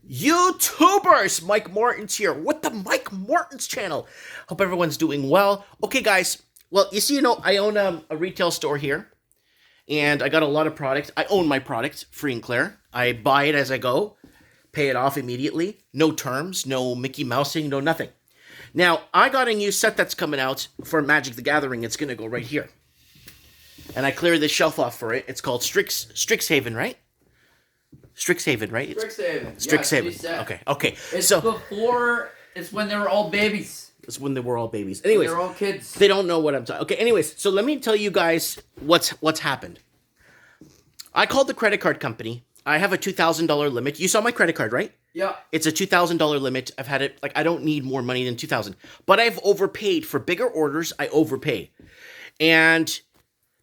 YouTubers, Mike Morton's here with the Mike Morton's channel. Hope everyone's doing well. Okay, guys. Well, I own a retail store here, and I got a lot of products. I own my products, free and clear. I buy it as I go, pay it off immediately. No terms, no Mickey Mousing, no nothing. Now, I got a new set that's coming out for Magic the Gathering. It's going to go right here. And I cleared the shelf off for it. It's called Strixhaven, right? Strixhaven, right? Strixhaven. Yeah, okay. It's before. It's when they were all babies. It's when they were all babies. Anyways, they're all kids. They don't know what I'm talking. Okay. Anyways, so let me tell you guys what's happened. I called the credit card company. I have a $2,000 limit. You saw my credit card, right? Yeah. It's a $2,000 limit. I've had it. I don't need more money than $2,000. But I've overpaid for bigger orders. I overpay, and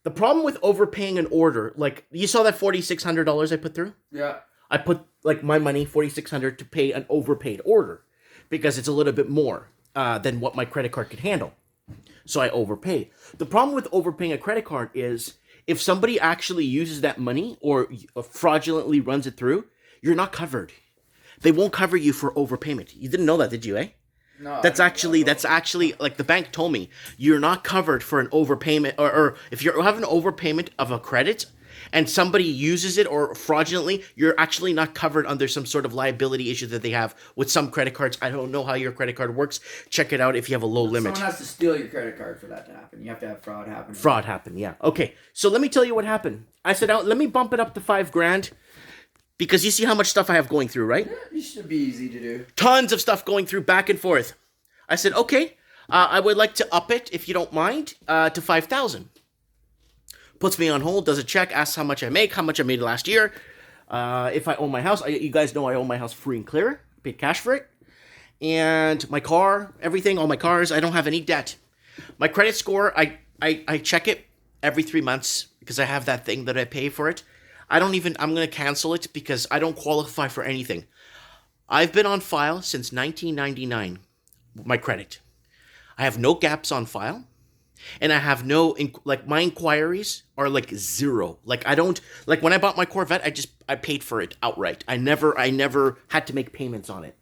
the problem with overpaying an order, like you saw that $4,600 I put through? Yeah. I put my money, $4,600, to pay an overpaid order because it's a little bit more than what my credit card could handle. So I overpay. The problem with overpaying a credit card is if somebody actually uses that money or fraudulently runs it through, you're not covered. They won't cover you for overpayment. You didn't know that, did you, eh? No, that's actually like the bank told me, you're not covered for an overpayment, or if you have an overpayment of a credit and somebody uses it or fraudulently, you're actually not covered under some sort of liability issue that they have with some credit cards. I don't know how your credit card works. Check it out if you have a low limit. Someone has to steal your credit card for that to happen. You have to have fraud happen. Fraud happen, yeah. Okay, so let me tell you what happened. I said, let me bump it up to $5,000. Because you see how much stuff I have going through, right? Yeah, it should be easy to do. Tons of stuff going through back and forth. I said, okay, I would like to up it, if you don't mind, to $5,000. Puts me on hold, does a check, asks how much I make, how much I made last year. If I own my house, you guys know I own my house free and clear. Paid cash for it. And my car, everything, all my cars, I don't have any debt. My credit score, I check it every 3 months because I have that thing that I pay for it. I'm going to cancel it because I don't qualify for anything. I've been on file since 1999, my credit. I have no gaps on file, and I have my inquiries are like zero. Like when I bought my Corvette, I paid for it outright. I never had to make payments on it.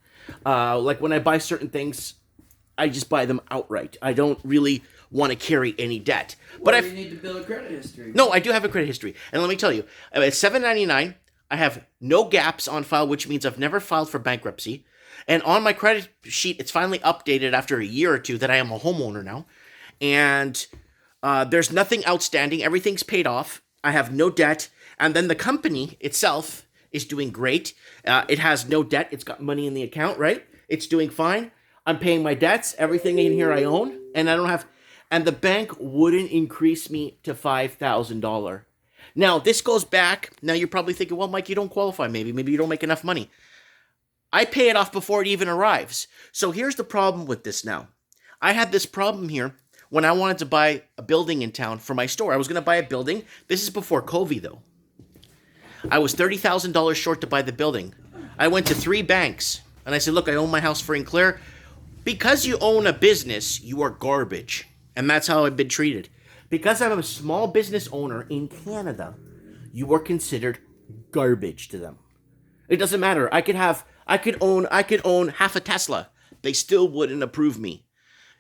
Like when I buy certain things, I just buy them outright. I don't really want to carry any debt. But you need to build a credit history. No, I do have a credit history. And let me tell you, at $799, I have no gaps on file, which means I've never filed for bankruptcy. And on my credit sheet, it's finally updated after a year or two that I am a homeowner now. And there's nothing outstanding. Everything's paid off. I have no debt. And then the company itself is doing great. It has no debt. It's got money in the account, right? It's doing fine. I'm paying my debts. Everything in here I own. And I don't have... And the bank wouldn't increase me to $5,000. Now, this goes back. Now, you're probably thinking, well, Mike, you don't qualify maybe. Maybe you don't make enough money. I pay it off before it even arrives. So here's the problem with this now. I had this problem here when I wanted to buy a building in town for my store. I was going to buy a building. This is before COVID, though. I was $30,000 short to buy the building. I went to 3 banks, and I said, look, I own my house free and clear. Because you own a business, you are garbage. And that's how I've been treated. Because I'm a small business owner in Canada, you are considered garbage to them. It doesn't matter. I could own half a Tesla. They still wouldn't approve me.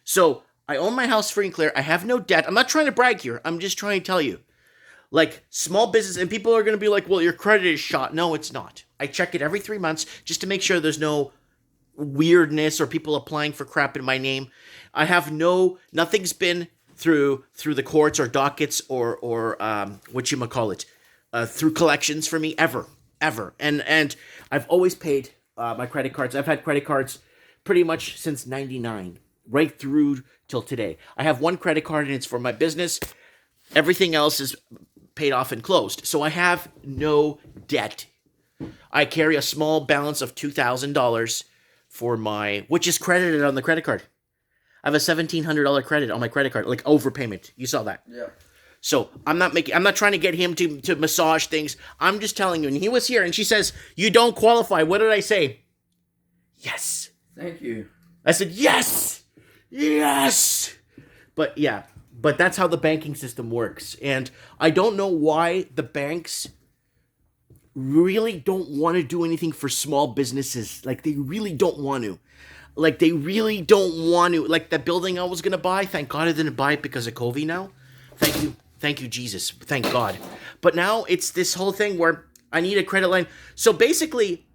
So I own my house free and clear. I have no debt. I'm not trying to brag here. I'm just trying to tell you. Like, small business, and people are going to be like, well, your credit is shot. No, it's not. I check it every 3 months just to make sure there's no weirdness or people applying for crap in my name. I have nothing's been through the courts or dockets or through collections for me ever. And I've always paid my credit cards. I've had credit cards pretty much since 99, right through till today. I have one credit card and it's for my business. Everything else is paid off and closed. So I have no debt. I carry a small balance of $2,000 which is credited on the credit card. I have a $1,700 credit on my credit card, like overpayment. You saw that. Yeah. So I'm not trying to get him to massage things. I'm just telling you, and he was here and she says, you don't qualify. What did I say? Yes. Thank you. I said, yes. But yeah, that's how the banking system works. And I don't know why the banks really don't want to do anything for small businesses. Like, they really don't want to. Like, they really don't want to. Like, that building I was going to buy, thank God I didn't buy it because of COVID now. Thank you. Thank you, Jesus. Thank God. But now it's this whole thing where I need a credit line. So basically,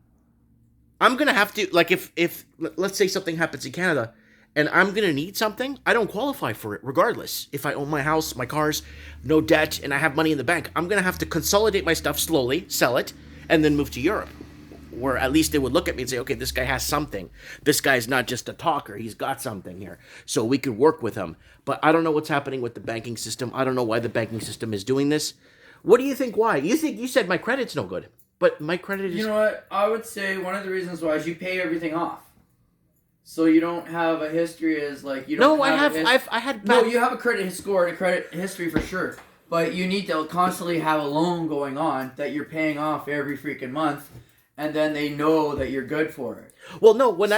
I'm going to have to, like, if let's say something happens in Canada and I'm going to need something, I don't qualify for it regardless. If I own my house, my cars, no debt, and I have money in the bank, I'm going to have to consolidate my stuff slowly, sell it, and then move to Europe, where at least they would look at me and say, okay, this guy has something. This guy's not just a talker. He's got something here. So we could work with him. But I don't know what's happening with the banking system. I don't know why the banking system is doing this. What do you think why? You said my credit's no good. But my credit is... You know what? I would say one of the reasons why is you pay everything off. So you don't have a history as like... you don't. No, I had... No, you have a credit score and a credit history for sure. But you need to constantly have a loan going on that you're paying off every freaking month. And then they know that you're good for it. Well, no, when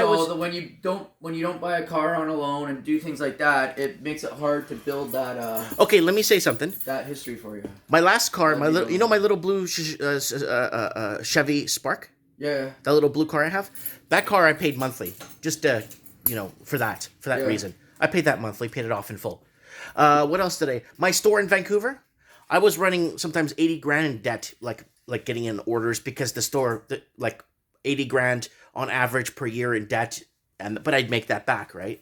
you don't buy a car on a loan and do things like that, it makes it hard to build that. Okay, let me say something. That history for you. My last car, my little blue Chevy Spark. Yeah. That little blue car I have. That car I paid monthly, just for that reason. I paid that monthly, paid it off in full. What else did my store in Vancouver? I was running sometimes $80,000 in debt, like getting in orders because the store, like $80,000 on average per year in debt, but I'd make that back, right?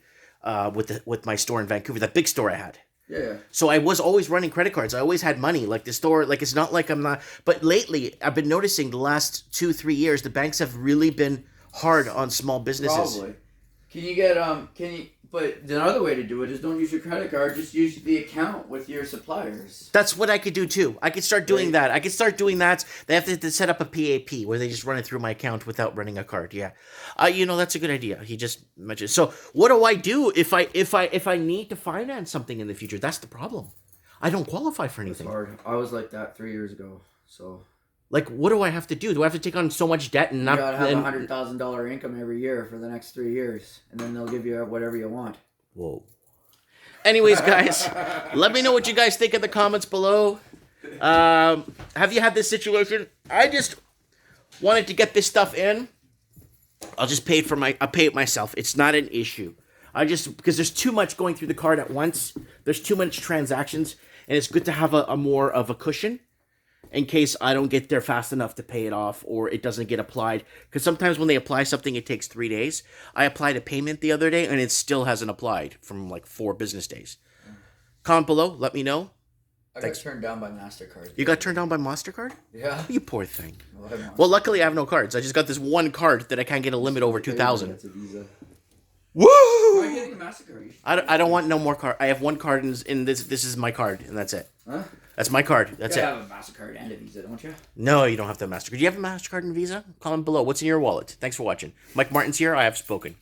With my store in Vancouver, that big store I had. Yeah. So I was always running credit cards. I always had money. Like the store, like it's not like I'm not. But lately, I've been noticing the last 2-3 years, the banks have really been hard on small businesses. Probably. But the other way to do it is don't use your credit card. Just use the account with your suppliers. That's what I could do too. I could start doing that. I could start doing that. They have to set up a PAP where they just run it through my account without running a card. Yeah, that's a good idea. He just mentioned. So what do I do if I need to finance something in the future? That's the problem. I don't qualify for anything. It's hard. I was like that 3 years ago. So. Like, what do I have to do? Do I have to take on so much debt and not... You gotta have $100,000 income every year for the next 3 years. And then they'll give you whatever you want. Whoa. Anyways, guys, let me know what you guys think in the comments below. Have you had this situation? I just wanted to get this stuff in. I'll just pay it myself. It's not an issue. Because there's too much going through the card at once. There's too much transactions. And it's good to have a more of a cushion in case I don't get there fast enough to pay it off or it doesn't get applied. Because sometimes when they apply something, it takes 3 days. I applied a payment the other day and it still hasn't applied from like 4 business days. Comment below. Let me know. I got turned down by MasterCard. You got turned down by MasterCard? Yeah. You poor thing. Well, luckily I have no cards. I just got this one card that I can't get a limit over 2,000. That's a Visa. Woo! Why are you getting a MasterCard? I don't want no more card. I have one card in this. This is my card, and that's it. Huh? That's my card. That's it. You have a MasterCard and a Visa, don't you? No, you don't have to have MasterCard. Do you have a MasterCard and Visa? Comment below. What's in your wallet? Thanks for watching. Mike Martin's here. I have spoken.